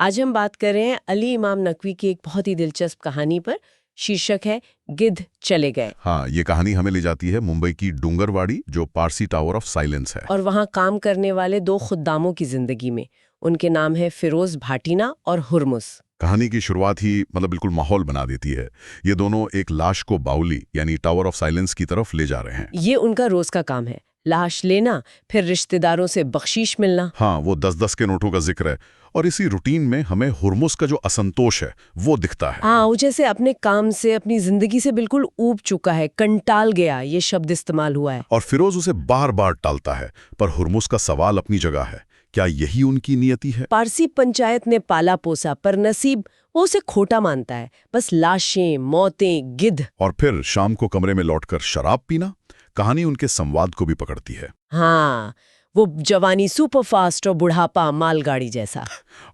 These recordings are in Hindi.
आज हम बात कर रहे हैं अली इमाम नकवी की एक बहुत ही दिलचस्प कहानी पर। शीर्षक है गिद्ध चले गए। हाँ, ये कहानी हमें ले जाती है मुंबई की डूंगरवाड़ी, जो पारसी टावर ऑफ साइलेंस है। और वहाँ काम करने वाले दो खुद्दामों की जिंदगी में। उनके नाम है फिरोज भाटिना और हुरमुस। कहानी की शुरुआत ही बिल्कुल माहौल बना देती है। ये दोनों एक लाश को बाउली यानी टावर ऑफ साइलेंस की तरफ ले जा रहे हैं। ये उनका रोज का काम है, लाश लेना, फिर रिश्तेदारों से बख्शीश मिलना। हाँ, वो 10-10 के नोटों का जिक्र है। और इसी रूटीन में हमें हुरमुस का जो असंतोष है वो दिखता है। हाँ, वो जैसे अपने काम से, अपनी जिंदगी से बिल्कुल ऊब चुका है, कंटाल गया, ये शब्द इस्तेमाल हुआ है। और फिरोज उसे बार बार टालता है, पर हुरमुस का सवाल अपनी जगह है। क्या यही उनकी नियति है? पारसी पंचायत ने पाला पोसा, पर नसीब वो उसे खोटा मानता है। बस लाशें, मौतें, गिद्ध। और फिर शाम को कमरे में लौटकर शराब पीना। कहानी उनके संवाद को भी पकड़ती है। हाँ, वो जवानी सुपरफास्ट और बुढ़ापा मालगाड़ी जैसा।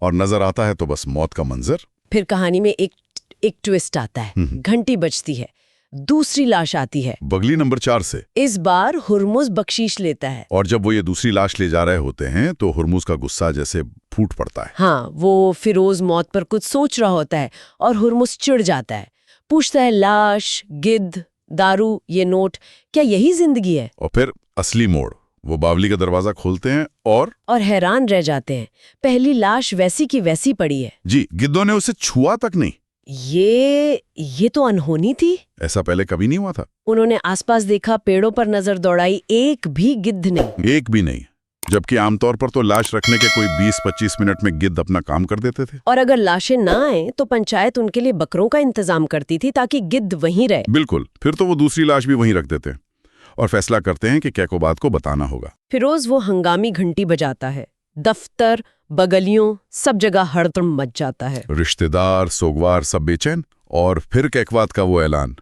और नजर आता है तो बस मौत का मंजर। फिर कहानी में एक ट्विस्ट आता है। घंटी बजती है, दूसरी लाश आती है, बगली नंबर 4 से। इस बार हुरमुस बख्शीश लेता है। और जब वो ये दूसरी लाश ले जा रहे होते हैं तो हुरमुस का गुस्सा जैसे फूट पड़ता है। हाँ, वो फिरोज मौत पर कुछ सोच रहा होता है और हुरमुस चिढ़ जाता है। पूछता है, लाश, गिद्ध, दारू, ये नोट, क्या यही जिंदगी है? और फिर असली मोड़, वो बावली का दरवाजा खोलते हैं और हैरान रह जाते हैं। पहली लाश वैसी की वैसी पड़ी है। जी, गिद्धों ने उसे छुआ तक नहीं। ये तो अनहोनी थी। ऐसा पहले कभी नहीं हुआ था। उन्होंने आसपास देखा, पेड़ों पर नजर दौड़ाई, एक भी गिद्ध नहीं। एक भी नहीं। जबकि आमतौर पर तो लाश रखने के कोई 20-25 मिनट में गिद्ध अपना काम कर देते थे। और अगर लाशें ना आए तो पंचायत उनके लिए बकरों का इंतजाम करती थी ताकि गिद्ध वहीं रहे। बिल्कुल, फिर तो वो दूसरी लाश भी वहीं रख देते और फैसला करते हैं कि कैकोबाद को बताना होगा। फिरोज वो हंगामी घंटी बजाता है। दफ्तर, बगलियों, सब जगह हड़दम मच जाता है। रिश्तेदार, सोगवार सब बेचैन। और फिर कैकवाद का वो ऐलान,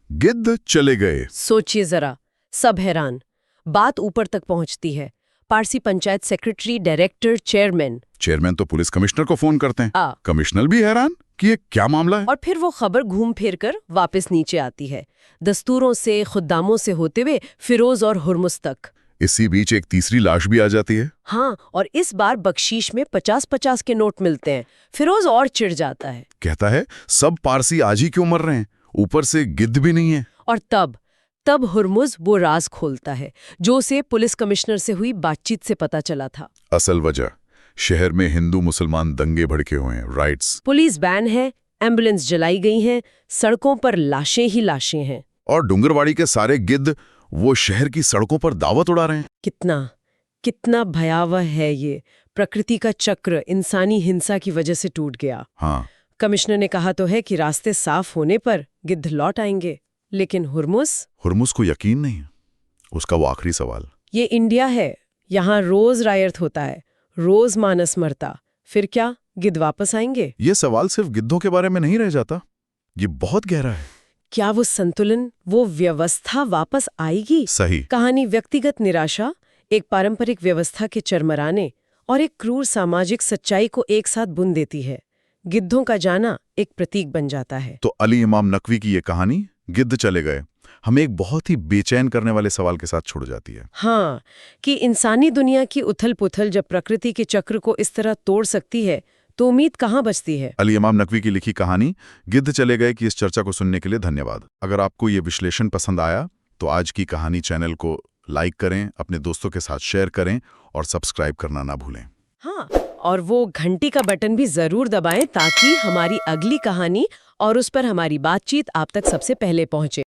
गिद्ध चले गए। सोचिए जरा, सब हैरान। बात ऊपर तक पहुंचती है। Parsi panchayat secretary, director, chairman तो पुलिस कमिश्नर को फोन करते हैं। कमिश्नर भी हैरान कि ये क्या मामला है। और फिर वो खबर घूम फिर कर वापस नीचे आती है, दस्तूरों से, खुद्दामों से होते हुए फिरोज और हुरमुस तक। इसी बीच एक तीसरी लाश भी आ जाती है। हाँ, और इस बार बख्शीश में 50-50 के नोट मिलते हैं। फिरोज और चिढ़ जाता है, कहता है, सब पारसी आज ही क्यों मर रहे हैं, ऊपर से गिद्ध भी नहीं है। और तब हुरमुस वो राज खोलता है जो उसे पुलिस कमिश्नर से हुई बातचीत से पता चला था। असल वजह, शहर में हिंदू मुसलमान दंगे भड़के हुए हैं। राइट्स, पुलिस बैन है, एम्बुलेंस जलाई गई हैं, सड़कों पर लाशें ही लाशें हैं। और डूंगरवाड़ी के सारे गिद्ध वो शहर की सड़कों पर दावत उड़ा रहे हैं। कितना भयावह है ये। प्रकृति का चक्र इंसानी हिंसा की वजह से टूट गया। हाँ, कमिश्नर ने कहा तो है कि रास्ते साफ होने पर गिद्ध लौट आएंगे, लेकिन हुरमुस को यकीन नहीं। उसका वो आखिरी सवाल, ये इंडिया है, यहाँ रोज रायत होता है, रोज मानस मरता, फिर क्या गिद्ध वापस आएंगे? ये सवाल सिर्फ गिद्धों के बारे में नहीं रह जाता, ये बहुत गहरा है। क्या वो संतुलन, वो व्यवस्था वापस आएगी? सही। कहानी व्यक्तिगत निराशा, एक पारंपरिक व्यवस्था के चरमराने और एक क्रूर सामाजिक सच्चाई को एक साथ बुन देती है। गिद्धों का जाना एक प्रतीक बन जाता है। तो अली इमाम नकवी की ये कहानी, गिद्ध चले गए, हमें एक बहुत ही बेचैन करने वाले सवाल के साथ छोड़ जाती है। हाँ, कि इंसानी दुनिया की उथल-पुथल जब प्रकृति के चक्र को इस तरह तोड़ सकती है तो उम्मीद कहाँ बचती है। अली इमाम नकवी की लिखी कहानी गिद्ध चले गए की इस चर्चा को सुनने के लिए धन्यवाद। अगर आपको ये विश्लेषण पसंद आया तो आज की कहानी चैनल को लाइक करें, अपने दोस्तों के साथ शेयर करें और सब्सक्राइब करना ना भूलें। हाँ, और वो घंटी का बटन भी जरूर दबाएं ताकि हमारी अगली कहानी और उस पर हमारी बातचीत आप तक सबसे पहले पहुंचे।